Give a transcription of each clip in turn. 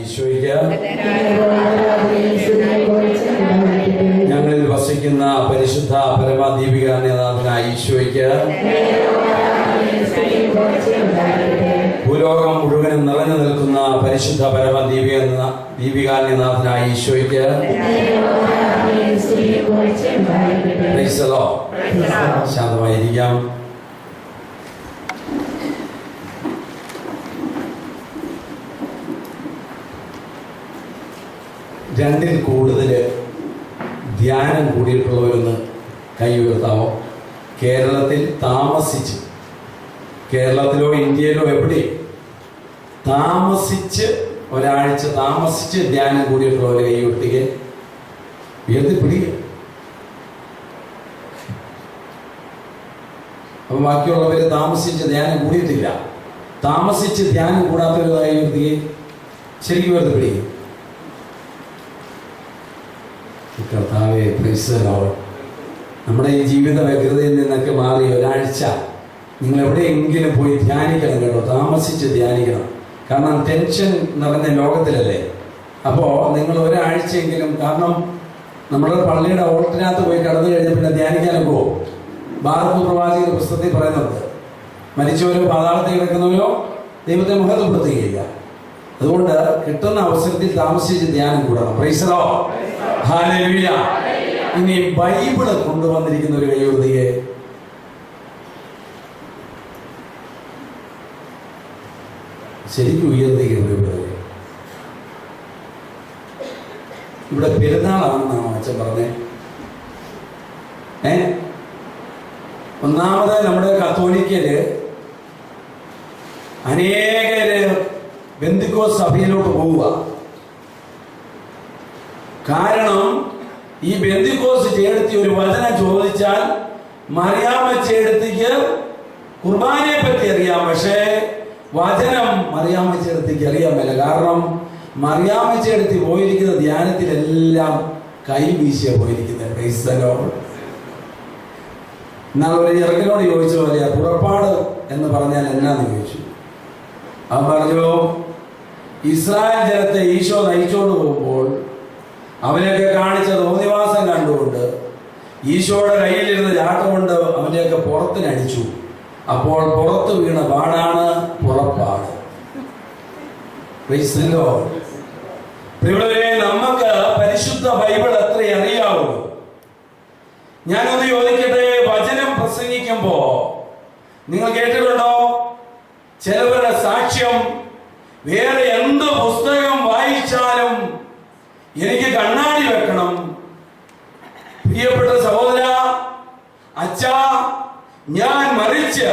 ഈശോയ്ക്ക്, ഞങ്ങളിൽ വസിക്കുന്ന പരിശുദ്ധ പരമദീപികാനാഥനായ ഈശോയ്ക്ക്, ഭൂലോകം മുഴുവനും നിറഞ്ഞു നിൽക്കുന്ന പരിശുദ്ധ പരമദീപികാനാഥനായ ഈശോയ്ക്ക് ശാന്തമായിരിക്കാം. രണ്ടിൽ കൂടുതൽ ധ്യാനം കൂടിയിട്ടുള്ളവരൊന്ന് കൈ ഉയർത്താമോ? കേരളത്തിൽ താമസിച്ച്, കേരളത്തിലോ ഇന്ത്യയിലോ എവിടെ താമസിച്ച് ഒരാഴ്ച താമസിച്ച് ധ്യാനം കൂടിയിട്ടുള്ളവരെ കൈ ഉയർത്തിപ്പിടിക്കുക. അപ്പൊ ബാക്കിയുള്ളവര് താമസിച്ച് ധ്യാനം കൂടിയിട്ടില്ല. താമസിച്ച് ധ്യാനം കൂടാത്തവരെ കൈ ഉയർത്തിയെ ശരിക്കും ഉയർത്തിപ്പിടിക്കുക. കർത്താവേ, പ്രൈസ് ലോർഡ്. നമ്മുടെ ഈ ജീവിത വ്യഗ്രതയിൽ നിന്നൊക്കെ മാറി ഒരാഴ്ച നിങ്ങൾ എവിടെയെങ്കിലും പോയി ധ്യാനിക്കണം കേട്ടോ. താമസിച്ച് ധ്യാനിക്കണം. കാരണം ടെൻഷൻ നിറഞ്ഞ ലോകത്തിലല്ലേ. അപ്പോൾ നിങ്ങൾ ഒരാഴ്ചയെങ്കിലും, കാരണം നമ്മുടെ പള്ളിയുടെ ഓട്ടിനകത്ത് പോയി കടന്നു കഴിഞ്ഞാൽ പിന്നെ ധ്യാനിക്കാനും പോകും. ഭാരത പ്രവാചക പുസ്തകത്തിൽ പറയുന്നുണ്ട്, മരിച്ചവരോ പാതാളത്തിൽ കിടക്കുന്നവരോ ദൈവത്തെ മഹത്വപ്പെടുത്തുകയില്ല. അതുകൊണ്ട് കിട്ടുന്ന അവസരത്തിൽ താമസിച്ച് ധ്യാനം കൂടണം. Praise Lord. ഹല്ലേലൂയ. ഇനി ബൈബിള് കൊണ്ടുവന്നിരിക്കുന്ന ഒരു കൈയുയർത്തിയെ. ശരിക്കും ഉയർത്തിക്കുന്നത് ഇവിടെ പെരുന്നാളാണെന്നാണോ അച്ഛൻ പറഞ്ഞേ? ഒന്നാമത് നമ്മുടെ കത്തോലിക്കല് അനേകര് പെന്തക്കോസ്ത് സഭയിലോട്ട് പോവുക. കാരണം ഈ പെന്തക്കോസ്ത് ചേട്ടത്തി ഒരു വചനം ചോദിച്ചാൽ മറിയാമ്മ ചേട്ടത്തിക്ക് കുർബാനയെ പറ്റി അറിയാം, പക്ഷേ വചനം മറിയാമ്മ ചേട്ടത്തിക്ക് അറിയാൻ മേല. കാരണം മറിയാമ്മ ചേട്ടത്തി പോയിരിക്കുന്ന ധ്യാനത്തിലെല്ലാം കൈ വീശിയ പോയിരിക്കുന്നത്. Price the Lord. എന്നാൽ ഒരു ചെറുക്കനോട് ചോദിച്ച പോലെ പുറപ്പാട് എന്ന് പറഞ്ഞാൽ എന്നാന്ന് ചോദിച്ചു. അവൻ പറഞ്ഞു, ഇസ്രായേൽ ജനത്തെ ഈശോ നയിച്ചോണ്ട് പോകുമ്പോൾ അവനെയൊക്കെ കാണിച്ച തോന്നിവാസം കണ്ടുകൊണ്ട് ഈശോയുടെ കയ്യിലിരുന്ന് ചാട്ടം കൊണ്ട് അവനെയൊക്കെ പുറത്തിനടിച്ചു. അപ്പോൾ പുറത്ത് വീണ പാടാണ് പുറപ്പാട്. Price the Lord. പ്രിയമുള്ളവരെ, നമുക്ക് പരിശുദ്ധ ബൈബിൾ എത്ര അറിയാവുള്ളൂ? ഞാനൊന്ന് ചോദിക്കട്ടെ, വചനം പ്രസംഗിക്കുമ്പോ നിങ്ങൾ കേട്ടിട്ടുണ്ടോ ചിലവരുടെ സാക്ഷ്യം, വേറെ എന്ത് പുസ്തകം വായിച്ചാലും എനിക്ക് കണ്ണാടി വെക്കണം. പ്രിയപ്പെട്ട സഹോദര, അച്ഛാ, ഞാൻ മറിച്ച്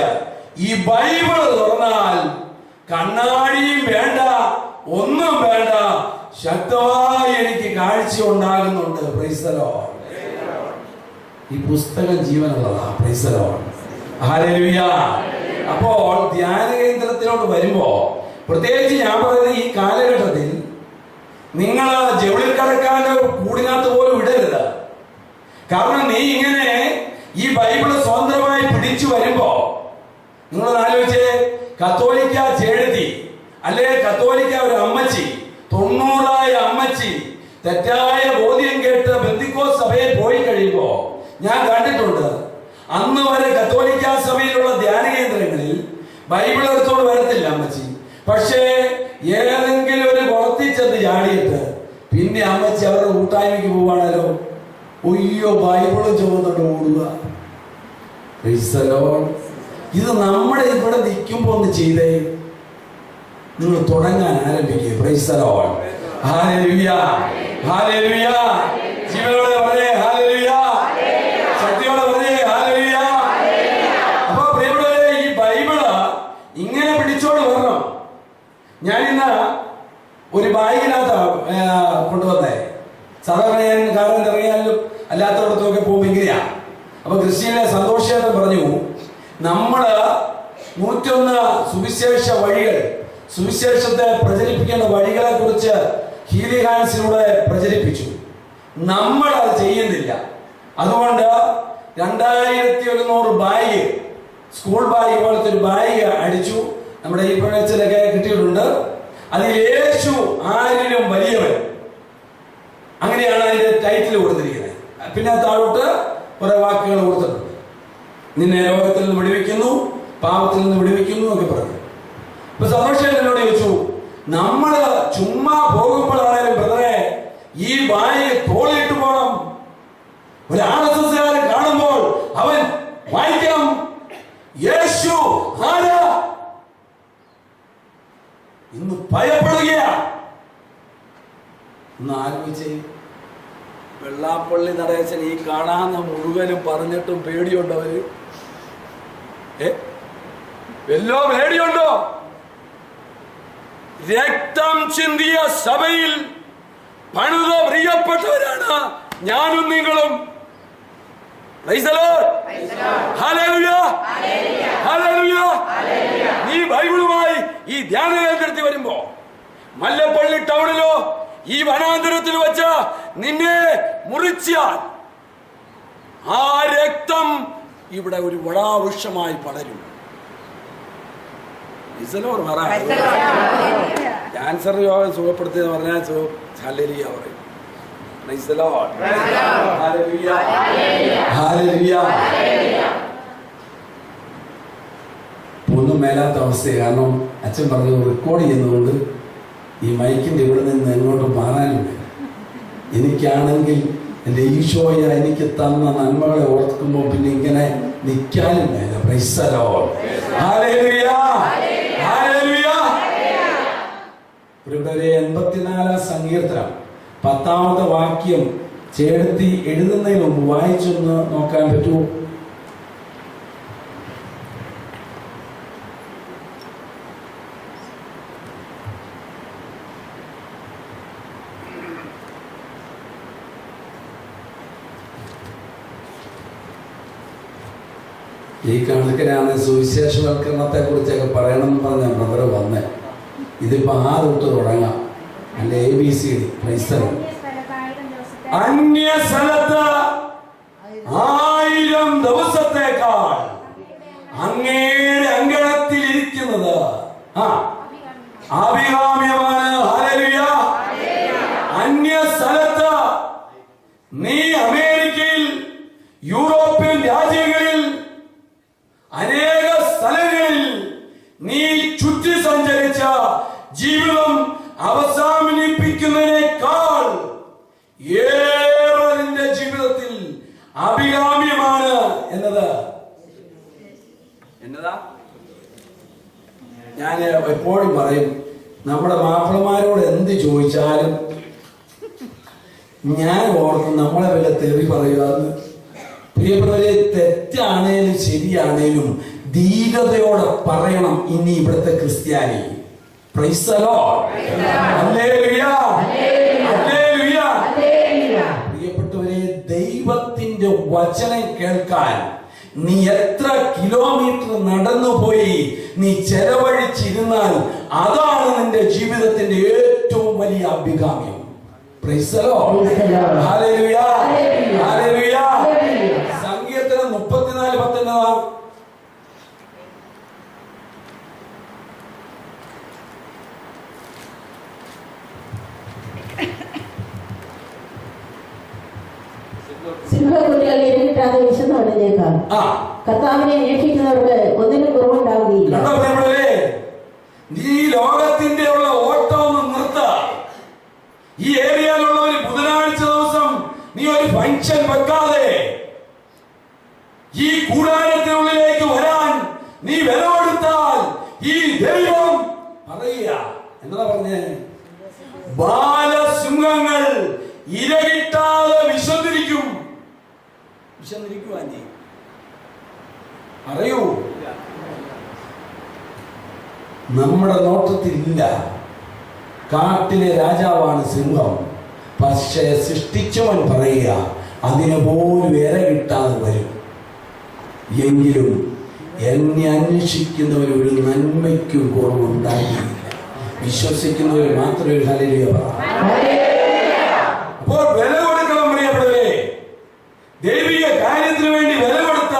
ഈ ബൈബിള് തുറന്നാൽ കണ്ണാടിയും വേണ്ട, ഒന്നും വേണ്ട, ശക്തമായി എനിക്ക് കാഴ്ച ഉണ്ടാകുന്നുണ്ട്. Praise the lord. ഈ പുസ്തകം ജീവനുള്ളതാ. Praise the lord. ഹല്ലേലൂയ. അപ്പോൾ ധ്യാന കേന്ദ്രത്തിലോട്ട് വരുമ്പോ, പ്രത്യേകിച്ച് ഞാൻ പറയുന്നത് ഈ കാലഘട്ടത്തിൽ നിങ്ങൾ ജൗളിൽ കടക്കാന്റെ കൂടിനകത്ത് പോലും ഇടരുത്. കാരണം നീ ഇങ്ങനെ ഈ ബൈബിള് സ്വതന്ത്രമായി പിടിച്ചു വരുമ്പോ, നിങ്ങൾ ആലോചിച്ചേ, കത്തോലിക്ക ചേടത്തി അല്ലെ കത്തോലിക്ക ഒരു അമ്മച്ചി, 90 അമ്മച്ചി തെറ്റായ ബോധ്യം കേട്ട് പെന്തക്കോസ്ത് സഭയിൽ പോയി കഴിയുമ്പോ ഞാൻ കണ്ടിട്ടുണ്ട്, അന്ന് വരെ കത്തോലിക്ക സഭയിലുള്ള ധ്യാന കേന്ദ്രങ്ങളിൽ ബൈബിൾ എടുത്തോണ്ട് വരത്തില്ല അമ്മച്ചി. പക്ഷേ ഏതെങ്കിലും ഒരു കുളത്തിൽ ചെന്ന് ചാടിയിട്ട് പിന്നെ അമ്മച്ചി അവരുടെ കൂട്ടായ്മയ്ക്ക് പോവാണല്ലോ, ഒയ്യോ ബൈബിളും ചുമന്നിട്ട് ഓടുക. ഇത് നമ്മുടെ ഇവിടെ നിൽക്കുമ്പോ ഒന്ന് ചെയ്തേ, നിങ്ങൾ തുടങ്ങാൻ ആരംഭിക്കുക. Price the lord. Hallelujah. Hallelujah. ജീവനോടെ പറഞ്ഞേ ഹല്ലേലൂയ. ശക്തിയോടെ പറഞ്ഞേ ഹല്ലേലൂയ. അപ്പൊ പ്രിയപ്പെട്ടവരെ, ഈ ബൈബിള് ഇങ്ങനെ പിടിച്ചോണ്ട് വരണം. ഞാനിന്ന് ഒരു ബാഗിനകത്ത് കൊണ്ടുവന്നേ. സാധാരണ ഞാൻ കാരണം ഇറങ്ങിയാലും അല്ലാത്തവിടത്തൊക്കെ പോകുമ്പോൾ ഇങ്ങനെയാ. അപ്പൊ ക്രിസ്ത്യനിലെ സന്തോഷേട്ടൻ പറഞ്ഞു, നമ്മള് 101 സുവിശേഷ വഴികൾ, സുവിശേഷത്തെ പ്രചരിപ്പിക്കുന്ന വഴികളെ കുറിച്ച് ഹീലി ഹാൻസിലൂടെ പ്രചരിപ്പിച്ചു. നമ്മൾ അത് ചെയ്യുന്നില്ല. അതുകൊണ്ട് 2100 ബാഗ്, സ്കൂൾ ബാഗ് പോലത്തെ ഒരു ബാഗ് അടിച്ചു. നമ്മുടെ ഈ പ്രദേശത്തിലൊക്കെ കിട്ടിയിട്ടുണ്ട്. അതിൽ യേശു ആരിലും വലിയവൻ, അങ്ങനെയാണ് അതിന്റെ ടൈറ്റിൽ കൊടുത്തിരിക്കുന്നത്. പിന്നെ താഴോട്ട് കുറെ വാക്കുകൾ കൊടുത്തിട്ടുണ്ട്. നിന്നെ രോഗത്തിൽ നിന്ന് വിടുവിക്കുന്നു, പാപത്തിൽ നിന്ന് വിടുവിക്കുന്നു ഒക്കെ പറഞ്ഞു. ഇപ്പൊ സന്തോഷം എന്നോട് ചോദിച്ചു, നമ്മള് ചുമ്മാ പോകുമ്പോഴാണേലും ബ്രദറെ ഈ വായി തോളിട്ട് പോകണം. ഒരു RSS കാണുമ്പോൾ അവൻ വായിക്കണം യേശു ആരാ. ഇന്ന് ഭയപ്പെടുകയാ. ഒന്ന് ആലോചിച്ച്, വെള്ളാപ്പള്ളി നടേശൻ ഈ കാണാവുന്ന മുഴുവനും പറഞ്ഞിട്ടും പേടിയുണ്ടവര്? വല്ലോ പേടിയുണ്ടോ? രക്തം ചിന്തിയ സഭയിൽ പണിത പ്രിയപ്പെട്ടവരാണ് ഞാനും നിങ്ങളും. നീ ബൈബിളുമായി ഈ ധ്യാന കേന്ദ്രത്തിൽ വരുമ്പോ മല്ലപ്പള്ളി ടൗണിലോ ഈ വനാന്തരത്തിൽ വെച്ച നിന്നെ മുറിച്ചാൽ ആ രക്തം ഇവിടെ ഒരു വടാവൃക്ഷമായി പടരും. ക്യാൻസർ രോഗം സുഖപ്പെടുത്തിയെന്ന് പറഞ്ഞാൽ ഹല്ലേലൂയ പറയും. ഒന്നും മേലാത്ത അവസ്ഥ. കാരണം അച്ഛൻ പറഞ്ഞു റെക്കോർഡ് ചെയ്യുന്നതുകൊണ്ട് ഈ മൈക്കിന്റെ ഇവിടെ നിന്ന് എങ്ങോട്ട് മാറാനുണ്ട്. എനിക്കാണെങ്കിൽ എൻ്റെ ഈശോയ എനിക്ക് തന്ന നന്മകളെ ഓർക്കുമ്പോൾ പിന്നെ ഇങ്ങനെ നിൽക്കാനും വേണ്ട. Price the lord. Hallelujah, hallelujah. ഇവിടെ 84 സങ്കീർത്തനം 10ാമത്തെ വാക്യം ചേർത്തി എഴുതുന്നതിന് മുമ്പ് വായിച്ചൊന്ന് നോക്കാൻ പറ്റുമോ? ഈ കണക്കിനാണ് സുവിശേഷവൽക്കരണത്തെ കുറിച്ചൊക്കെ പറയണമെന്ന് പറഞ്ഞ ബ്രദർ വന്നേ. ഇതിപ്പോ ആ തൊട്ട് തുടങ്ങാം. അല്ലെ ABCD. അന്യ സ്ഥലത്ത് 1000 ദിവസത്തേക്കാൾ അങ്ങയുടെ അങ്കണത്തിൽ ഇരിക്കുന്നത് അഭികാമ്യമാണ്. ഹല്ലേലൂയ. അന്യ സ്ഥലത്ത് നീ അമേരിക്കയിൽ, യൂറോപ്യൻ രാജ്യങ്ങളിൽ, അനേക സ്ഥലങ്ങളിൽ നീ ചുറ്റി സഞ്ചരിച്ച ജീവിതം അവസാനിപ്പിക്കുന്നതിനേക്കാൾ ഏറെ നിന്റെ ജീവിതത്തിൽ അഭികാമ്യമാണ് എന്നതാ. ഞാൻ എപ്പോഴും പറയും, നമ്മുടെ മാപ്പിളമാരോട് എന്ത് ചോദിച്ചാലും ഞാൻ ഓർക്കും നമ്മളെ വല്ല തെറി പറയുക. പ്രിയപ്പെട്ടവരെ, തെറ്റാണേലും ശരിയാണേലും ധീരതയോടെ പറയണം. ഇനി ഇവിടുത്തെ ക്രിസ്ത്യാനി. Price the lord. Hallelujah, hallelujah. പ്രിയപ്പെട്ടവരെ, ദൈവത്തിന്റെ വചനം കേൾക്കാൻ നീ എത്ര കിലോമീറ്റർ നടന്നുപോയി നീ ചെലവഴിച്ചിരുന്നാൽ അതാണ് നിന്റെ ജീവിതത്തിന്റെ ഏറ്റവും വലിയ അഭികാമ്യം. Price the lord. Hallelujah, hallelujah. സങ്കീർത്തനം 34:19. സിംഹക്കുട്ടികൾ ഇരകിട്ടാതെ വിശന്നു അടഞ്ഞേക്കാം. കർത്താവിനെ അന്വേഷിക്കുന്നവർക്ക് ഒന്നിനും കുറവുണ്ടാവുകയില്ല. നീ ലോകത്തിന്റെ ഉള്ള ഓട്ടം ഒന്ന് നിർത്ത. ഈ ഏരിയയിലുള്ള ഒരു ബുധനാഴ്ച ദിവസം നീ ഒരു ഫംഗ്ഷൻ വെക്കാതെ ഈ കൂടാരത്തിനുള്ളിലേക്ക് വരാൻ നീ വില കൊടുത്താൽ ഈ ദൈവം പറയുക എന്താ പറഞ്ഞേ? ബാലസിംഹങ്ങൾ ഇരകിട്ടാതെ വിശന്നിരിക്കും. വിശന്നിരിക്കുവാ നീ അറിയൂ. നമ്മുടെ നോട്ടത്തിലില്ല. കാട്ടിലെ രാജാവാണ് സിംഹം. പക്ഷേ സൃഷ്ടിച്ചവൻ പറയുക അതിന് പോലും ഇര കിട്ടാതെ വരും. എങ്കിലും എന്നെ അന്വേഷിക്കുന്നവർ ഒരു നന്മയ്ക്കും കുറവുണ്ടാകില്ല. വിശ്വസിക്കുന്നവർ മാത്രമേ ഹല്ലേലൂയ പറയൂ. അപ്പോൾ വില കൊടുക്കണം പ്രിയപ്പെട്ടവരെ. ദൈവിക കാര്യത്തിന് വേണ്ടി വില കൊടുത്ത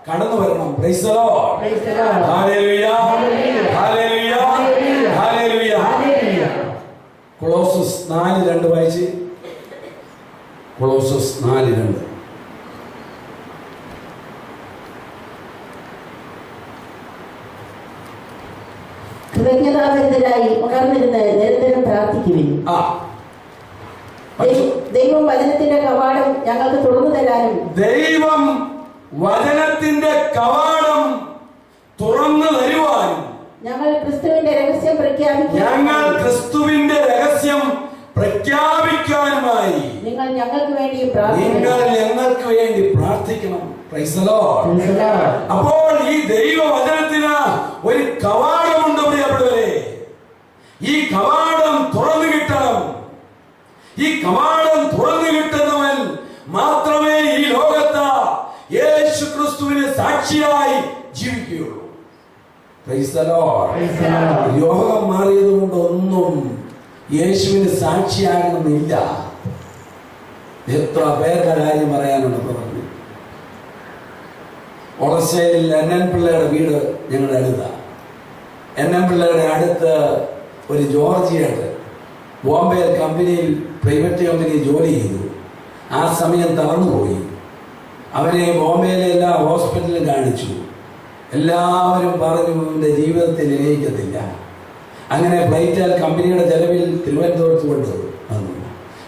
കടന്നു വരണം. Price the lord. Hallelujah, hallelujah, hallelujah. Colossus 4:2 വായിച്ച്. കൊളോസസ് 4:2. കൃതജ്ഞതാഭരിതരായി ഉണർന്നിരുന്ന് നിരന്തരം പ്രാർത്ഥിക്കുവിൻ. ദൈവം വചനത്തിന്റെ കവാടം ഞങ്ങൾക്ക് തുറന്നു തരാനും ദൈവം വചനത്തിന്റെ കവാടം തുറന്നു തരുവാനും ഞങ്ങൾ ക്രിസ്തുവിന്റെ രഹസ്യം പ്രഖ്യാപിക്കാനുമായി നിങ്ങൾ ഞങ്ങൾക്ക് വേണ്ടി പ്രാർത്ഥിക്കണം. Price the Lord. അപ്പോൾ ഈ ദൈവവചനത്തിന് ഒരു കവാടമുണ്ട് പ്രിയപ്പെട്ടവരെ. ഈ കവാടം തുറന്നു കിട്ടണം. ഈ കവാടം തുറന്നു കിട്ടുന്നവൻ മാത്രമേ ഈ ലോകത്ത് യേശു ക്രിസ്തുവിന് സാക്ഷിയായി ജീവിക്കുകയുള്ളൂ. Price the Lord. രോഗം മാറിയത് കൊണ്ട് ഒന്നും യേശുവിന് സാക്ഷിയാകണമെന്നില്ല. എത്ര പേരുടെ കാര്യം പറയാനുണ്ട് പറഞ്ഞു. ഒളശ്ശേരിയിൽ NN പിള്ളയുടെ വീട് ഞങ്ങളുടെ അടുത്താണ്. NN പിള്ളയുടെ അടുത്ത് ഒരു ജോർജിയുണ്ട്. ബോംബെയിൽ കമ്പനിയിൽ, പ്രൈവറ്റ് കമ്പനിയിൽ ജോലി ചെയ്തു. ആ സമയം തളർന്നുപോയി. അവനെ ബോംബെയിലെ എല്ലാ ഹോസ്പിറ്റലിലും കാണിച്ചു. എല്ലാവരും പറഞ്ഞു അവൻ്റെ ജീവിതത്തിൽ വിജയിക്കത്തില്ല. അങ്ങനെ ഫ്ലൈറ്റിൽ കമ്പനിയുടെ ചെലവിൽ തിരുവനന്തപുരത്ത് കൊണ്ടുവന്നു.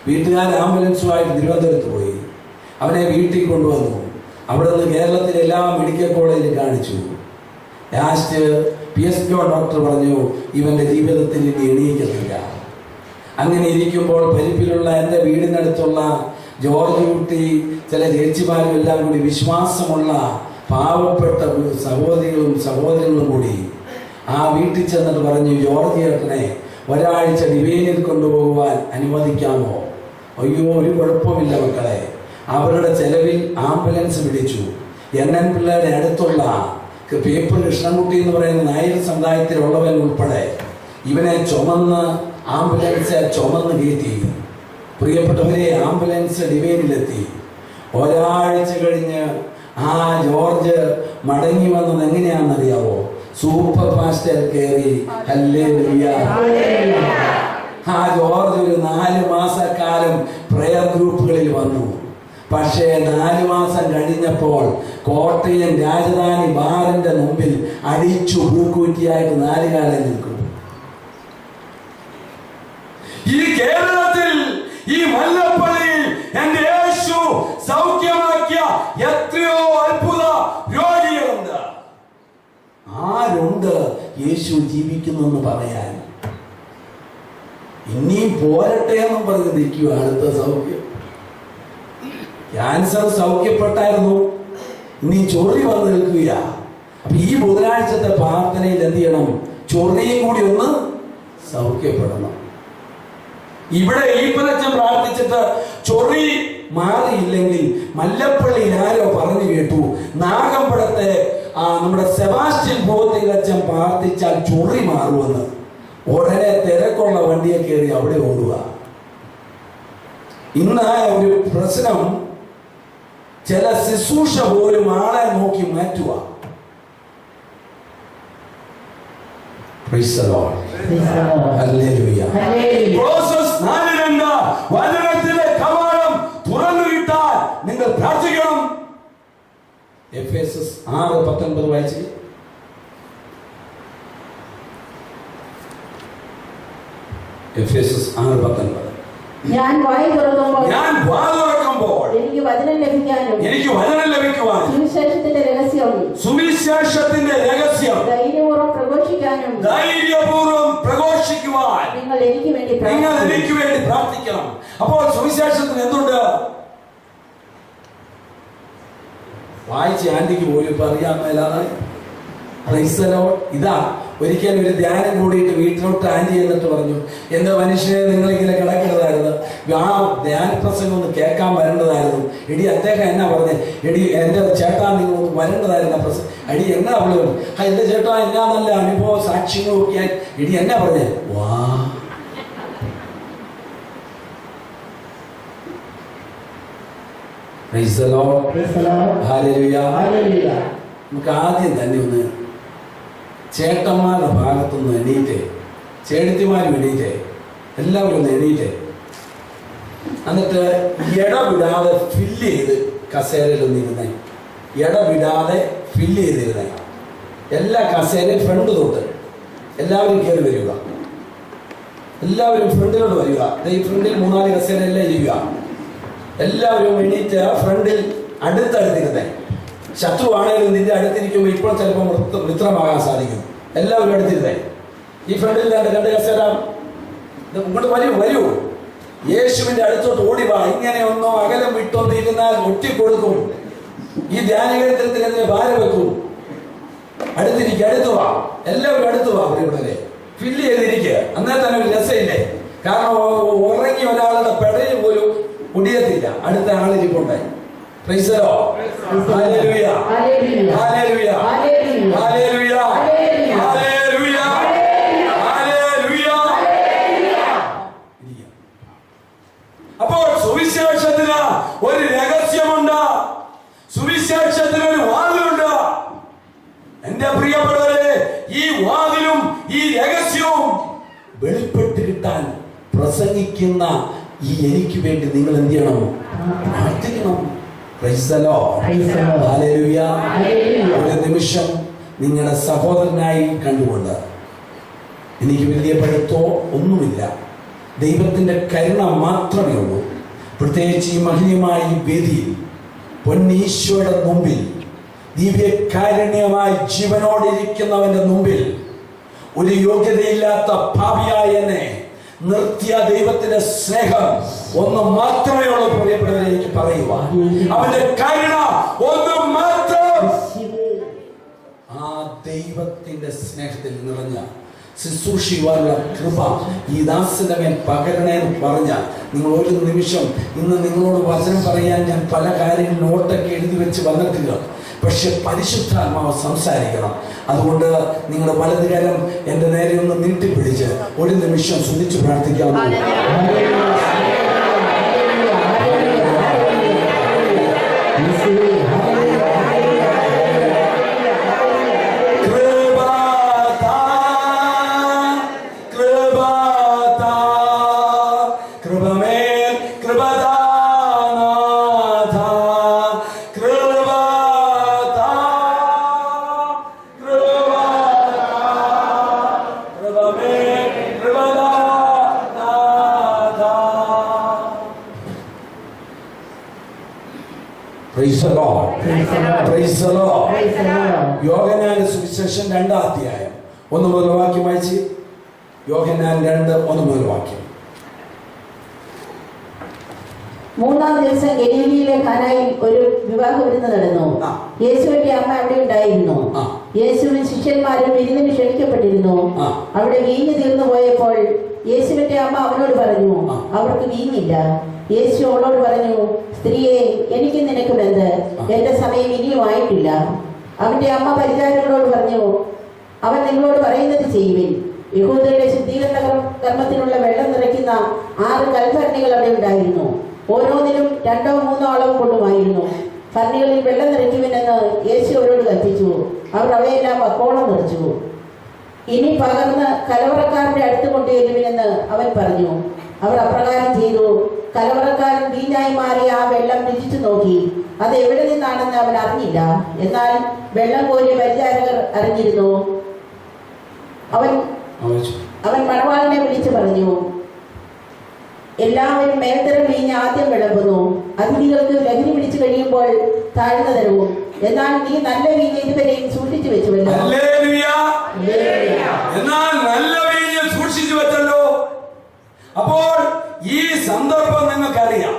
വീട്ടുകാർ ആംബുലൻസുമായിട്ട് തിരുവനന്തപുരത്ത് പോയി. അവനെ വീട്ടിൽ കൊണ്ടുവന്നു. അവിടെ നിന്ന് കേരളത്തിലെ എല്ലാ മെഡിക്കൽ കോളേജിലും കാണിച്ചു. ലാസ്റ്റ് PSO ഡോക്ടർ പറഞ്ഞു ഇവൻ്റെ ജീവിതത്തിൽ ഇനി എണീക്കത്തില്ല. അങ്ങനെ ഇരിക്കുമ്പോൾ പരിപ്പിലുള്ള എൻ്റെ വീടിനടുത്തുള്ള ജോർജ് കുട്ടി, ചില ചേച്ചിമാരും എല്ലാം കൂടി വിശ്വാസമുള്ള പാവപ്പെട്ട സഹോദരികളും കൂടി ആ വീട്ടിൽ ചെന്നിട്ട് പറഞ്ഞു, ജോർജ് ചേട്ടനെ ഒരാഴ്ച ഡിവൈനിൽ കൊണ്ടുപോകുവാൻ അനുവദിക്കാമോ? അയ്യോ, ഒരു കുഴപ്പമില്ല മക്കളെ. അവരുടെ ചെലവിൽ ആംബുലൻസ് പിടിച്ചു. NN പിള്ളയുടെ അടുത്തുള്ള പേപ്പർ കൃഷ്ണൻകുട്ടി എന്ന് പറയുന്ന നായർ സമുദായത്തിലുള്ളവൻ ഉൾപ്പെടെ ഇവനെ ചുമന്ന് ആംബുലൻസ് ചുമന്ന് കയറ്റി. പ്രിയപ്പെട്ടവരെ, ആംബുലൻസ് ഡിവൈനിലെത്തി. ഒരാഴ്ച കഴിഞ്ഞ് ആ ജോർജ് മടങ്ങി വന്നത് എങ്ങനെയാണെന്നറിയാവോ? സൂപ്പർ ഫാസ്റ്റിൽ കയറി. ഹല്ലേലൂയ. ആ ജോർജ് ഒരു 4 മാസക്കാലം പ്രയർ ഗ്രൂപ്പുകളിൽ വന്നു. പക്ഷേ 4 മാസം കഴിഞ്ഞപ്പോൾ കോട്ടയം രാജധാനി ബാറിന്റെ മുമ്പിൽ അടിച്ചു പൂക്കൂറ്റിയായിട്ട് 4 കാലം നിൽക്കും. ഈ കേരളത്തിൽ, ഈ മല്ലപ്പള്ളിയിൽ എന്റെ യേശു സൗഖ്യമാക്കിയ എത്രയോ അത്ഭുത രോഗികളുണ്ട്. ആരുണ്ട് യേശു ജീവിക്കുന്നെന്ന് പറയാൻ? ഇനിയും പോരട്ടെ എന്നും പറഞ്ഞ് നിൽക്കുക. അടുത്ത സൗഖ്യം, ക്യാൻസർ സൗഖ്യപ്പെട്ടായിരുന്നു, ഇനി ചൊറി വന്ന് നിൽക്കുക. അപ്പൊ ഈ ബുധനാഴ്ചത്തെ പ്രാർത്ഥനയിൽ എന്ത് ചെയ്യണം? ചൊറിയും കൂടി ഒന്ന് സൗഖ്യപ്പെടണം. ഇവിടെ ഈപ്പനച്ചൻ പ്രാർത്ഥിച്ചിട്ട് ചൊറി മാറിയില്ലെങ്കിൽ മല്ലപ്പള്ളിയിൽ ആരോ പറഞ്ഞു കേട്ടു, നാഗമ്പടത്തെ നമ്മുടെ സെബാസ്റ്റ്യൻ പോത്തിലച്ചൻ പ്രാർത്ഥിച്ചാൽ ചൊറി മാറുമെന്ന്. ഉടനെ തിരക്കുള്ള വണ്ടിയെ കയറി അവിടെ ഓടുക. ഇന്ന് ഒരു പ്രശ്നം, ചില ശുശ്രൂഷ പോലും ആളെ നോക്കി മാറ്റുക. വചനത്തിലെ കവാടം തുറന്നു കിട്ടാൻ നിങ്ങൾ പ്രാർത്ഥിക്കണം. എഫേസസ് 6:19 വായിച്ച്. എഫേസസ് 6:19. ഞാൻ വായ തുറക്കുമ്പോൾ എനിക്ക് വചനം ലഭിക്കുവാനും സുവിശേഷത്തിന്റെ രഹസ്യം ധൈര്യപൂർവ്വം പ്രഘോഷിക്കുവാൻ നിങ്ങൾ എനിക്ക് വേണ്ടി പ്രാർത്ഥിക്കണം. അപ്പോൾ സുവിശേഷത്തിന് എന്തുണ്ട്? വായിച്ച് ആന്റിക്ക് പോലും ഇപ്പൊ അറിയാൻ മേലാതായി. ഇതാ ഒരിക്കലും ഒരു ധ്യാനം കൂടിയിട്ട് വീട്ടിലോട്ട് ആന്റി എന്നിട്ട് പറഞ്ഞു, എന്റെ മനുഷ്യനെ നിങ്ങളിങ്ങനെ കിടക്കേണ്ടതായിരുന്നു, ആ ധ്യാന പ്രസംഗം ഒന്ന് കേൾക്കാൻ വരേണ്ടതായിരുന്നു. എടി അദ്ദേഹം എന്നാ പറഞ്ഞേ? എടി എന്റെ ചേട്ടാ നിങ്ങളൊന്ന് വരേണ്ടതായിരുന്നു പ്രസംഗം. എടി എന്നാ അവള് എന്റെ ചേട്ടാ എന്നാ നല്ല അനുഭവ സാക്ഷ്യങ്ങളും ഒക്കെ ആയി. എടി എന്നാ പറഞ്ഞേ? വാ, നമുക്ക് ആദ്യം തന്നെ ഒന്ന് ചേട്ടന്മാരുടെ ഭാഗത്തുനിന്ന് എണീറ്റേ, ചേട്ടത്തിമാരും എണീറ്റേ. എല്ലാവരും ഒന്ന് എണീറ്റേ. എന്നിട്ട് ഇടവിടാതെ ഫില്ല് ചെയ്ത് കസേരയിലൊന്ന് ഇരുന്നേ. ഇടവിടാതെ ഫില്ല് ചെയ്തിരുന്നേ. എല്ലാ കസേരയും ഫ്രണ്ട് തൊട്ട് എല്ലാവരും കയറി വരിക. എല്ലാവരും ഫ്രണ്ടിലോട്ട് വരിക. ഈ ഫ്രണ്ടിൽ 3-4 കസേര എല്ലാം ഇരിക്കുക. എല്ലാവരും എണീറ്റ് ഫ്രണ്ടിൽ അടുത്തടുത്തിരുന്നേ. ശത്രുവാണേലും നിന്റെ അടുത്തിരിക്കുമ്പോൾ ഇപ്പോൾ ചിലപ്പോൾ മിത്രമാകാൻ സാധിക്കും. എല്ലാവരും അടുത്തിരുന്നേ. ഈ ഫ്രണ്ടിൽ 2 കസേര ഇങ്ങോട്ട് വരൂ. യേശുവിന്റെ അടുത്തോട്ട് ഓടിവാ. ഇങ്ങനെ ഒന്നോ അകലം വിട്ടൊന്നിരുന്നാൽ ഒറ്റിക്കൊടുക്കും. ഈ ധ്യാനകേന്ദ്രത്തിനെതിരെ ഭാരം വെക്കും. അടുത്തു വാ. എല്ലാവരും അടുത്തു വാ. ഇവിടെ ഫില്ല് ചെയ്തിരിക്കുക. എന്നാൽ തന്നെ ഒരു രസമില്ലേ? കാരണം ഉറങ്ങി ഒരാളുടെ പെടയിൽ പോലും ഒടിയത്തില്ല. അടുത്ത ആളിരിപ്പുണ്ട്. Praise the lord. Hallelujah, hallelujah, hallelujah, hallelujah, hallelujah. അപ്പോൾ സുവിശേഷത്തിന് ഒരു രഹസ്യമുണ്ട്. സുവിശേഷത്തിന് ഒരു വാതിലുണ്ട്. എന്റെ പ്രിയപ്പെട്ടവരെ, ഈ വാതിലും ഈ രഹസ്യവും വെളിപ്പെട്ട് കിട്ടാൻ പ്രസംഗിക്കുന്ന ഈ എനിക്ക് വേണ്ടി നിങ്ങൾ എന്ത് ചെയ്യണം? പ്രാർത്ഥിക്കണം. Price the lord. ഹല്ലേലൂയ. ഒരു നിമിഷം നിങ്ങളുടെ സഹോദരനായി കണ്ടുകൊണ്ട്, എനിക്ക് വലിയ പഠിത്തോ ഒന്നുമില്ല, ദൈവത്തിന്റെ കരുണ മാത്രമേ ഉള്ളൂ. പ്രത്യേകിച്ച് ഈ മഹനീയമായ ഈ വേദിയിൽ പൊന്നീശോയുടെ മുമ്പിൽ, ദിവ്യകാരുണ്യമായി ജീവനോടിരിക്കുന്നവന്റെ മുമ്പിൽ ഒരു യോഗ്യതയില്ലാത്ത പാപിയായ എന്നെ നിർത്തിയ ദൈവത്തിന്റെ സ്നേഹം ഒന്ന് മാത്രമേ ഉള്ളൂ. പ്രിയപ്പെട്ടവരെ, എനിക്ക് പറയുക, അവന്റെ കരുണ ഒന്ന് മാത്രം. ആ ദൈവത്തിന്റെ സ്നേഹത്തിൽ നിറഞ്ഞ ശുശ്രൂഷിക്കുവാനുള്ള കൃപ ഈ ദാസന്റെ മേൽ പകരണേന്ന് പറഞ്ഞ നിങ്ങൾ ഒരു നിമിഷം, ഇന്ന് നിങ്ങളോട് വചനം പറയാൻ ഞാൻ പല കാര്യങ്ങൾ നോട്ടൊക്കെ എഴുതി വെച്ച് വന്നിട്ടില്ല. പക്ഷെ പരിശുദ്ധാത്മാവ് സംസാരിക്കണം. അതുകൊണ്ട് നിങ്ങളുടെ വലതുകരം എൻ്റെ നേരെ ഒന്ന് നീട്ടിപ്പിടിച്ച് ഒരു നിമിഷം സ്തുതിച്ച് പ്രാർത്ഥിക്കാവുന്ന യോഹന്നാന്റെ സുവിശേഷം 2-ാം അധ്യായം 1 മുതൽ വാക്യം വായിച്ച്. യോഹന്നാൻ 2:1 മുതൽ വാക്യം. 3-ാം ദിവസം ഗലീലയിലെ കാനായിൽ ഒരു വിവാഹ വിരുന്ന് നടന്നു. യേശുവിന്റെ അമ്മ അവിടെ ഉണ്ടായിരുന്നു. യേശുവിൻ ശിഷ്യന്മാരും വിരുന്നിന് ക്ഷണിക്കപ്പെട്ടിരുന്നു. അവിടെ വീഞ്ഞ് തീർന്നു പോയപ്പോൾ യേശുവിന്റെ അമ്മ അവനോട് പറഞ്ഞു, അവർക്ക് വീഞ്ഞില്ല. യേശു അവളോട് പറഞ്ഞു, സ്ത്രീയെ, എനിക്ക് നിനക്കും എന്ത്? എന്റെ സമയം ഇനിയും ആയിട്ടില്ല. അവന്റെ അമ്മ പരിചാരകരോട് പറഞ്ഞു, അവൻ നിങ്ങളോട് പറയുന്നത് ചെയ്യുവിൻ. യഹൂദരുടെ ശുദ്ധീകരണ കർമ്മത്തിനുള്ള വെള്ളം നിറയ്ക്കുന്ന 6 കൽഭരണികൾ അവിടെ ഉണ്ടായിരുന്നു. ഓരോന്നിലും 2-3 അളവ് കൊണ്ടുമായിരുന്നു. ഭരണികളിൽ വെള്ളം നിറയ്ക്കുവിനെന്ന് യേശു അവരോട് കൽപ്പിച്ചു. അവർ അവയെല്ലാം വക്കോളം നിറച്ചു. ഇനി പകർന്ന് കലവറക്കാരന്റെ അടുത്ത് കൊണ്ടുവരുവിനെന്ന് അവൻ പറഞ്ഞു. അവർ അപ്രകാരം ചെയ്തു. കലവറക്കാരൻ വീഞ്ഞായി മാറിയ ആ വെള്ളം രുചിച്ചു നോക്കി. അത് എവിടെ നിന്നാണെന്ന് അവൻ അറിഞ്ഞില്ല. എന്നാൽ വെള്ളം കോരിയ പരിചാരകർ അറിഞ്ഞിരുന്നു. അവൻ മണവാളിനെ വിളിച്ചു പറഞ്ഞു, എല്ലാവരും മേൽത്തരം വീഞ്ഞ് ആദ്യം വിളമ്പുന്നു, അതിഥികൾക്ക് ലഹരി പിടിച്ചു കഴിയുമ്പോൾ താഴ്ന്ന തരവും. എന്നാൽ നീ നല്ല വീഞ്ഞ് ഇതുവരെയും സൂക്ഷിച്ചു വെച്ചുവല്ലോ. അപ്പോൾ ഈ സന്ദർഭം നിങ്ങൾക്കറിയാം.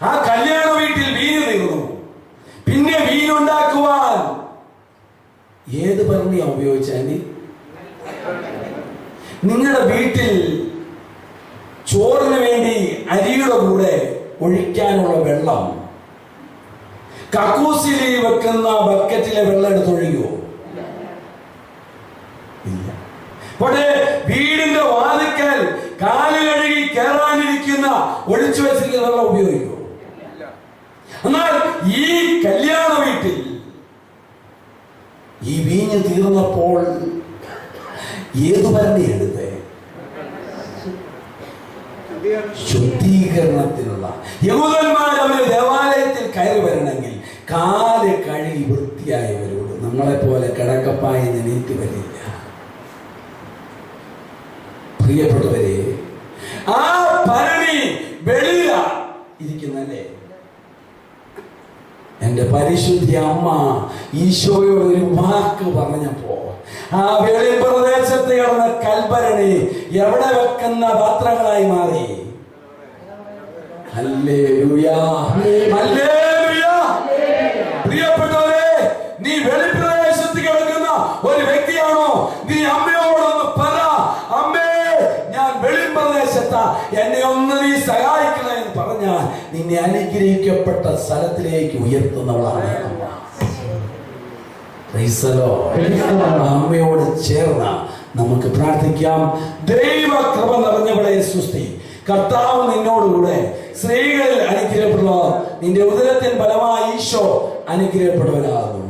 ആ കല്യാണ വീട്ടിൽ വീഞ്ഞ് തീർന്നു. പിന്നെ വീഞ്ഞുണ്ടാക്കുവാൻ ഏത് ഭരണിയാ ഉപയോഗിച്ചാൽ? നിങ്ങളുടെ വീട്ടിൽ ചോറിന് വേണ്ടി അരിയുടെ കൂടെ ഒഴിക്കാനുള്ള വെള്ളം കക്കൂസിൽ വെക്കുന്ന ബക്കറ്റിലെ വെള്ളം എടുത്തൊഴിക്കുമോ? ഇല്ല. പക്ഷേ വീടിന്റെ വാതിക്കൽ കാല് കഴുകി കയറാനിരിക്കുന്ന ഒഴിച്ചു വെച്ചിരിക്കുന്ന വെള്ളം ഉപയോഗിക്കുമോ? എന്നാൽ ഈ കല്യാണ വീട്ടിൽ ഈ വീഞ്ഞ് തീർന്നപ്പോൾ ഏതു ഭരണി എടുത്തേ? ശുദ്ധീകരണത്തിനുള്ള. യഹൂദന്മാർ അവര് ദേവാലയത്തിൽ കയറി വരണമെങ്കിൽ കാല് കഴുകി വൃത്തിയായി വരുള്ളൂ. നമ്മളെ പോലെ കിടക്കപ്പായി എണീറ്റ് വരില്ല. പ്രിയപ്പെട്ടവരെ, ആ ഭരണി വെളിയില ഇരിക്കുന്നല്ലേ. എന്റെ പരിശുദ്ധി അമ്മ ഈശോയോട് ഒരു വാക്ക് പറഞ്ഞപ്പോ ആ വെളി പ്രദേശത്ത് കിടന്ന കൽഭരണി എവിടെ വെക്കുന്ന പാത്രങ്ങളായി മാറി. Hallelujah, hallelujah. പ്രിയപ്പെട്ടവരെ, നീ വെളിപ്രദേശത്ത് കിടക്കുന്ന ഒരു വ്യക്തിയാണോ? നീ അമ്മയോടൊന്ന് പറ, അമ്മേ ഞാൻ വെളിപ്രദേശത്താ, എന്നെ ഒന്ന് നീ സഹായിക്കണേ എന്ന് പറഞ്ഞാൽ നിന്നെ അനുഗ്രഹിക്കപ്പെട്ട സ്ഥലത്തിലേക്ക് ഉയർത്തുന്നവളാണ് അമ്മ. അമ്മയോട് ചേർന്ന നമുക്ക് പ്രാർത്ഥിക്കാം. ദൈവകൃപ നിറഞ്ഞവളെ സുസ്തി, കർത്താവ് നിന്നോടുകൂടെ സ്ത്രീകളിൽ അനുഗ്രഹപ്പെടുക, നിന്റെ ഉദരത്തിൻ ഫലമായി ഈശോ അനുഗ്രഹപ്പെടുവനാകുന്നു.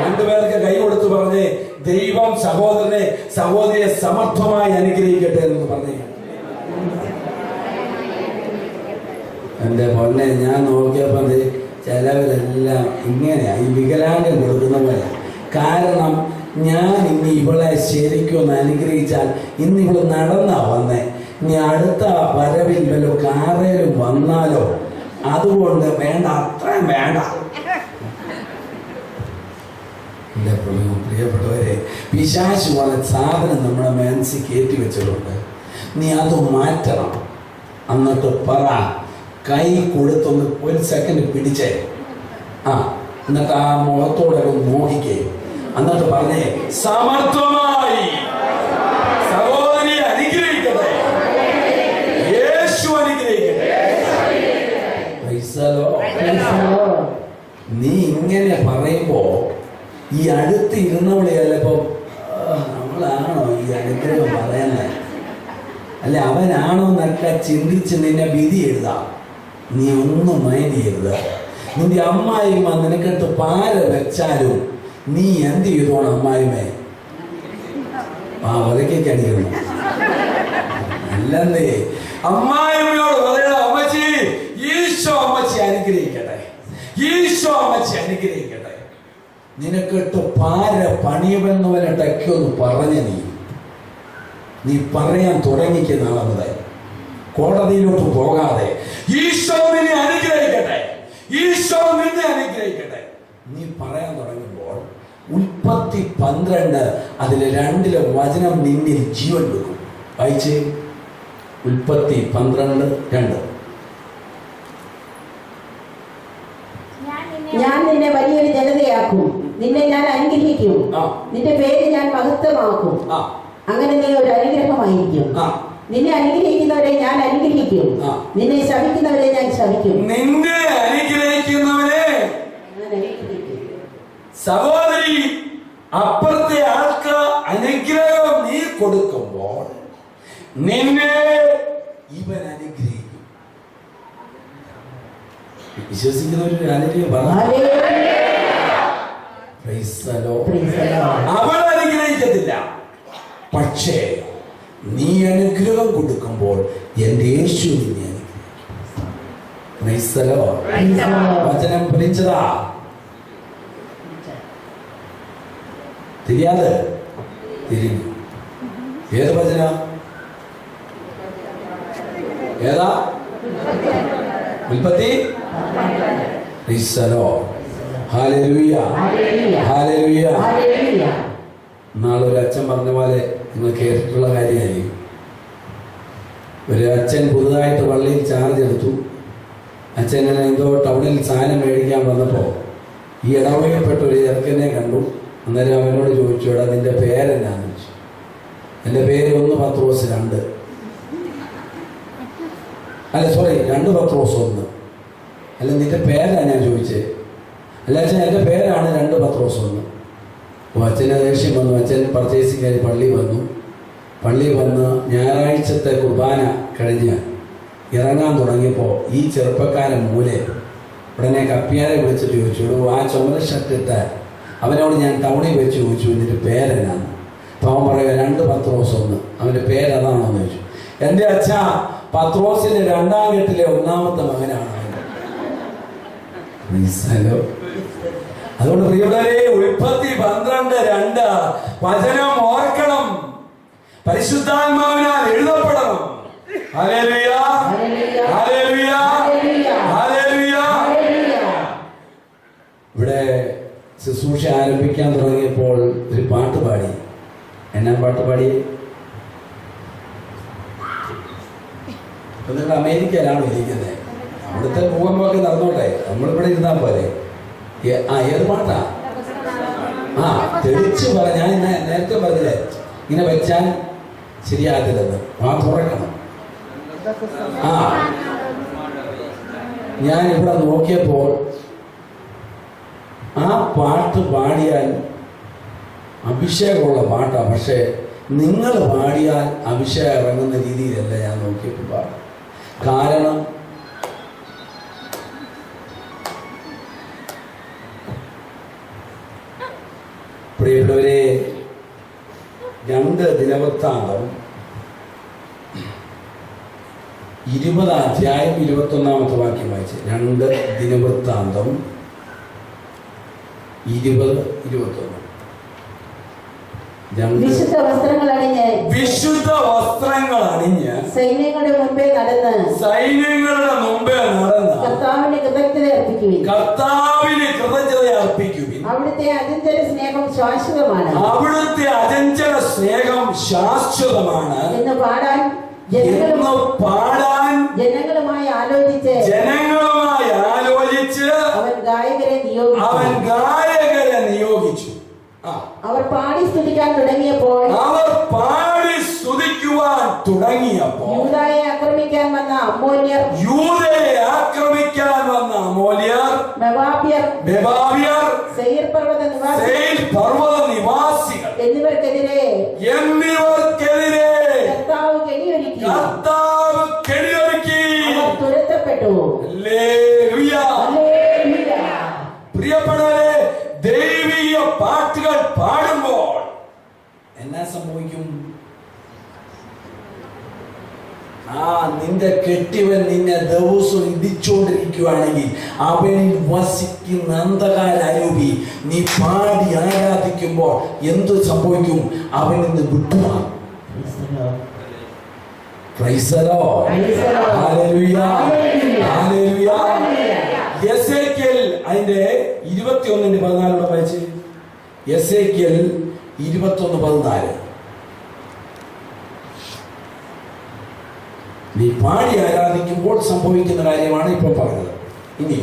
രണ്ടുപേർക്ക് കൈ കൊടുത്തു പറഞ്ഞേ, ദൈവം സഹോദരനെ സഹോദരിയെ സമർത്ഥമായി അനുഗ്രഹിക്കട്ടെ എന്ന് പറഞ്ഞു. എന്റെ പൊന്നെ, ഞാൻ നോക്കിയപ്പോ ചിലവരെല്ലാം ഇങ്ങനെയാ, ഈ വികലാംഗം കൊടുക്കുന്ന പോലെ. കാരണം ഞാൻ ഇനി ഇവളെ ശരിക്കും ഒന്ന് അനുഗ്രഹിച്ചാൽ, ഇന്ന് ഇവള് നടന്നാ വന്നേ, ഇനി അടുത്ത വരവിൽ വല്ല കാറേലും വന്നാലോ, അതുകൊണ്ട് വേണ്ട, അത്രയും വേണ്ട. എന്റെ പ്രിയപ്പെട്ടവരെ, പിശാച് പോലെ സാധനം നമ്മുടെ മനസ്സിൽ കയറ്റി വെച്ചിട്ടുണ്ട്. നീ അത് മാറ്റണം. എന്നിട്ട് പറ, കൈ കൊടുത്തൊന്ന് ഒരു സെക്കൻഡ് പിടിച്ചേ, എന്നിട്ട് ആ മുഖത്തോടെ നോക്കിക്കേ, എന്നിട്ട് പറഞ്ഞേ, സമർത്ഥമായി സഹോദരി അനുഗ്രഹിക്കട്ടെ, യേശു അനുഗ്രഹിക്കട്ടെ. നീ ഇങ്ങനെ പറയുമ്പോ ഈ അടുത്ത് ഇരുന്നവളെയല്ല ഇപ്പൊ നമ്മളാണോ ഈ അനുഗ്രഹം പറയുന്നത്, അല്ലെ അവനാണോ എന്നൊക്കെ ചിന്തിച്ച് നിന്നെ വിധി എഴുതാം. നീ ഒന്നും മൈൻഡ് ചെയ്യരുത്. നിന്റെ അമ്മായിമ്മ നിനക്കെടുത്ത് പാര വെച്ചാലും നീ എന്ത് ചെയ്തോണം? അമ്മായിമ്മേ ഒലക്കടിക്കുന്നു അല്ലെന്നേ. അമ്മായിമ്മയോട് പറയണം, അമ്മച്ചി ഈശോ അമ്മച്ചി അനുഗ്രഹിക്കട്ടെ, ഈശോ അമ്മച്ചി അനുഗ്രഹിക്കട്ടെ. നിനക്കിട്ട് പാര പണിയുമെന്നവനൊക്കെ ഒന്ന് പറഞ്ഞ നീ പറയാൻ തുടങ്ങിക്കുന്ന ആളെ മുതൽ കോടതിയിലോട്ട് പോകാതെ ഈശോ നിന്നെ അനുഗ്രഹിക്കട്ടെ, ഈശോ നിന്നെ അനുഗ്രഹിക്കട്ടെ നീ പറയാൻ തുടങ്ങുമ്പോൾ ഉൽപ്പത്തി 12 അതിലെ 2 വചനം നിന്നിൽ ജീവൻ വെക്കും. വായിച്ചേ, ഉൽപ്പത്തി 12:2. ഞാൻ നിന്നെ വലിയൊരു ജനതയാക്കും, നിന്നെ ഞാൻ അനുഗ്രഹിക്കും, നിന്റെ പേര് ഞാൻ മഹത്വമാക്കും. അങ്ങനെ നീ ഒരു അനുഗ്രഹമായിരിക്കും. നിന്നെ അനുഗ്രഹിക്കുന്നവരെ ഞാൻ അനുഗ്രഹിക്കും, നിന്നെ ശപിക്കുന്നവരെ ഞാൻ ശപിക്കും. നിന്നെ അനുഗ്രഹിക്കുന്നവരെ സഹോദരി, അപ്പുറത്തെ ആൾക്ക് അനുഗ്രഹം നീ കൊടുക്കുമ്പോൾ നിന്നെ ഇവൻ അനുഗ്രഹിക്കും. വിശ്വസിക്കുന്നവരുടെ അനുഗ്രഹം അവൻ അനുഗ്രഹിക്കത്തില്ല. പക്ഷേ നീ അനുഗ്രഹം കൊടുക്കുമ്പോൾ എന്റെ യേശു നിന്നെ അനുഗ്രഹിക്കും. വചനം പഠിച്ചതാ തിരിയാതെ തിരിഞ്ഞു. ഏത് വചന? ഏതാ? ഉൽപ്പത്തി. Hallelujah, hallelujah. നാളെ ഒരു അച്ഛൻ പറഞ്ഞ പോലെ നിങ്ങൾ കേട്ടിട്ടുള്ള കാര്യമായിരിക്കും. ഒരു അച്ഛൻ പുതുതായിട്ട് പള്ളിയിൽ ചാർജ് എടുത്തു. അച്ഛൻ എന്തോ ടൗണിൽ സാധനം മേടിക്കാൻ വന്നപ്പോൾ ഈ ഇടവകയിൽപ്പെട്ട ഒരു ചെറുക്കനെ കണ്ടു. അന്നേരം അവനോട് ചോദിച്ചു, എടാ നിന്റെ പേരെന്നാന്ന് ചോദിച്ചു. എൻ്റെ പേര് 1 പത്രോസ് 2, അല്ല സോറി 2 പത്രോസ് 1. അല്ല നിന്റെ പേരാണ് ഞാൻ ചോദിച്ചത്. അല്ല അച്ഛൻ എൻ്റെ പേരാണ് 2 പത്രോസ് 1. അപ്പോൾ അച്ഛൻ്റെ ദേഷ്യം വന്നു. അച്ഛൻ പർച്ചേസിങ് കഴിഞ്ഞ് പള്ളി വന്ന് ഞായറാഴ്ചത്തെ കുർബാന കഴിഞ്ഞ് ഇറങ്ങാൻ തുടങ്ങിയപ്പോൾ ഈ ചെറുപ്പക്കാരൻ മൂലയിൽ ഉടനെ കപ്പിയാരെ വിളിച്ചിട്ട് ചോദിച്ചു, ആ ചുമല ഷർട്ട് ഇട്ട അവനോട് ഞാൻ ടൗണിൽ വെച്ച് ചോദിച്ചു, ഇതിൻ്റെ പേരെന്നാണ്? അപ്പം അവൻ പറയുക 2 പത്രോസ് 1. അവൻ്റെ പേരതാണോ എന്ന് ചോദിച്ചു. എൻ്റെ അച്ഛാ, പത്രോസിൻ്റെ 2-ാം കെട്ടിലെ 1-ാമത്തെ മകനാണ് അവൻ. അതുകൊണ്ട് പ്രിയപ്പെട്ടവരെ, ഉൽപ്പത്തി 12:2 വചനം ഓർക്കണം, പരിശുദ്ധാത്മാവിനാൽ എഴുതപ്പെടണം. Hallelujah, hallelujah, hallelujah. ഇവിടെ ശുശ്രൂഷ ആരംഭിക്കാൻ തുടങ്ങിയപ്പോൾ ഒരു പാട്ട് പാടി. എന്നാ പാട്ട് പാടി? ഇപ്പൊ നിങ്ങൾ അമേരിക്കയിലാണ് ഇരിക്കുന്നത്, അവിടുത്തെ ഭൂകമ്പമൊക്കെ നടന്നോട്ടെ, നമ്മളിവിടെ ഇരുന്നാൽ പോലെ. ഏത് പാട്ടാ? തെളിച്ച് പറ. ഞാൻ നേരത്തെ പറഞ്ഞില്ലേ, ഇങ്ങനെ വെച്ചാൽ ശരിയാകത്തില്ലെന്ന്. തുറക്കണം. ഞാൻ ഇവിടെ നോക്കിയപ്പോൾ ആ പാട്ട് പാടിയാൽ അഭിഷേകമുള്ള പാട്ടാണ്, പക്ഷേ നിങ്ങൾ പാടിയാൽ അഭിഷേകം ഇറങ്ങുന്ന രീതിയിലല്ല ഞാൻ നോക്കിയപ്പോൾ പാടും. കാരണം പ്രിയപ്പെട്ടവരെ, 2 ദിനവൃത്താന്തം 20-ാം അധ്യായം 21-ാമത്തെ വാക്യം വായിച്ച്. 2 ദിനവൃത്താന്തം 20-21. വിശുദ്ധ വസ്ത്രങ്ങൾ അണിഞ്ഞ് സൈന്യങ്ങളുടെ മുമ്പേ നടന്ന് കർത്താവിന് കൃതജ്ഞത അർപ്പിക്കുവിൻ. അവിടുത്തെ അചഞ്ചല സ്നേഹം ശാശ്വതമാണ് എന്ന് പാടാൻ ജനങ്ങളുമായി ആലോചിച്ച് അവൻ ഗായകരെ നിയോഗിച്ചു. അവർ പാടി സ്തുതിക്കാൻ തുടങ്ങിയപ്പോൾ യൂദയെ ആക്രമിക്കാൻ വന്ന അമ്മോന്യർ, മെവാബ്യർ, സെയിർ പർവ്വത നിവാസികൾ എന്നിവർക്കെതിരെ കർത്താവ് കെണിയൊരുക്കി അവർ തുരത്തപ്പെട്ടു. പ്രിയപ്പെട്ടവരെ, ദൈവീയ പാട്ടുകൾ പാടുമ്പോൾ എന്നാ സംഭവിക്കും? നിന്റെ കെട്ടിയവൻ നിന്നെ ദിവസവും ഇടിച്ചുകൊണ്ടിരിക്കുകയാണെങ്കിൽ അവനിൽ വസിക്കുന്ന അന്ധകാര അരൂപി നീ പാടി ആരാധിക്കുമ്പോൾ എന്ത് സംഭവിക്കും? അവൻ ഇന്ന് വിട്ടുമാറും. എസേക്കിയേൽ അതിന്റെ 21:14 വായിച്ച്. എസേക്കിയേൽ 21:14. നീ പാടി ആരാധിക്കുമ്പോൾ സംഭവിക്കുന്ന കാര്യമാണ് ഇപ്പോൾ പറഞ്ഞത്. ഇനി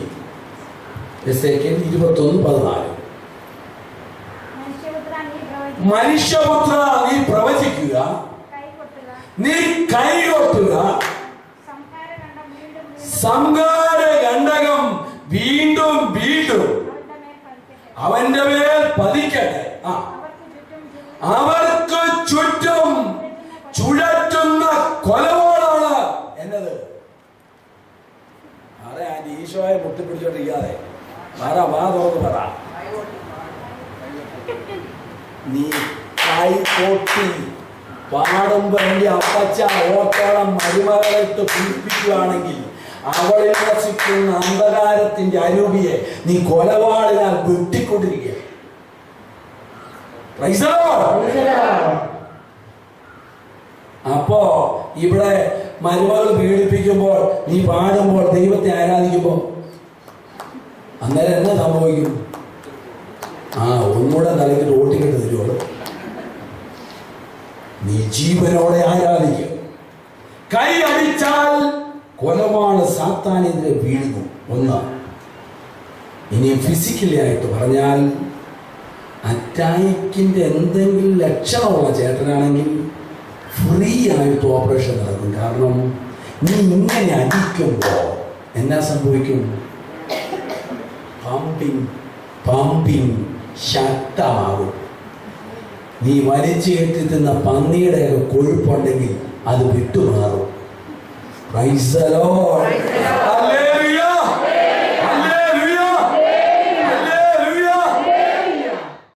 എസേക്കിയേൽ 21:14. മനുഷ്യപുത്ര, നീ പ്രവചിക്കുക, നീ കൈകൊട്ടുക, സംഹാരഗണ്ഡകം വീണ്ടും വീണ്ടും അവന്റെ മേൽ പതിക്കട്ടെ. അവർക്ക് ചുറ്റും ചുഴറ്റുന്ന കൊലവാളാണ് എന്നത്. ഈശോയെ മുട്ടിപ്പിടിച്ചോണ്ടിരിക്കാതെ വാ തുറന്ന് പറ. നീ കൈകൊട്ടി പാടുമ്പോ എന്റെ അപ്പച്ച ഓർത്തോളം മരുമകളെ ഇട്ട് പീഡിപ്പിക്കുകയാണെങ്കിൽ അവളിൽ വസിക്കുന്ന അന്ധകാരത്തിന്റെ അരൂപിയെ നീ കൊലവാളിനാൽ വെട്ടിക്കൊണ്ടിരിക്കുക. അപ്പോ ഇവിടെ മരുമകൾ പീഡിപ്പിക്കുമ്പോൾ നീ പാടുമ്പോൾ ദൈവത്തെ ആരാധിക്കുമ്പോൾ അന്നേരം എന്താ സംഭവിക്കും? ഒന്നുകൂടെ തലയ്ക്ക് ഓട്ടിക്കിട്ട് തരുവോളൂ. നീ ജീവനോടെ ആരാധിക്കും. കൈ അടിച്ചാൽ കൊലവാള് സാത്താനെതിരെ വീഴുന്നു. ഒന്ന്. ഇനി ഫിസിക്കലി ആയിട്ട് പറഞ്ഞാൽ അറ്റാക്കിന്റെ എന്തെങ്കിലും ലക്ഷണമുള്ള ചേട്ടനാണെങ്കിൽ ഫ്രീ ആയിട്ട് ഓപ്പറേഷൻ നടക്കും. കാരണം നീ ഇങ്ങനെ അടിക്കുമ്പോൾ എന്നാ സംഭവിക്കും? പമ്പിങ് ശക്തമാകും. നീ വലിച്ചു കെട്ടി തിന്ന പന്നിയുടെ കൊഴുപ്പുണ്ടെങ്കിൽ അത് വിട്ടുമാറും. Praise the lord. ഹല്ലേലൂയ.